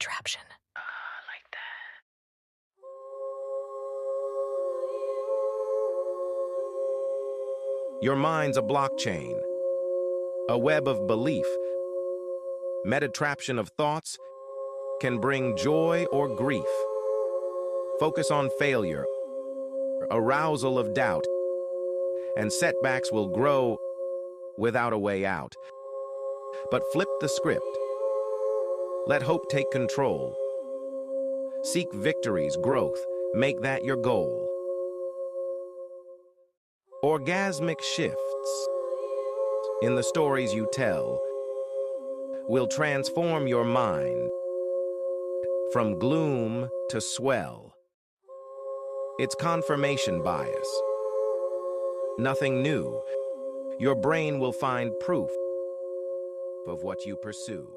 Meditraption. Like that. Your mind's a blockchain, a web of belief. Meditraption of thoughts can bring joy or grief. Focus on failure, arousal of doubt, and setbacks will grow without a way out. But flip the script. Let hope take control. Seek victories, growth. Make that your goal. Orgasmic shifts in the stories you tell will transform your mind from gloom to swell. It's confirmation bias. Nothing new. Your brain will find proof of what you pursue.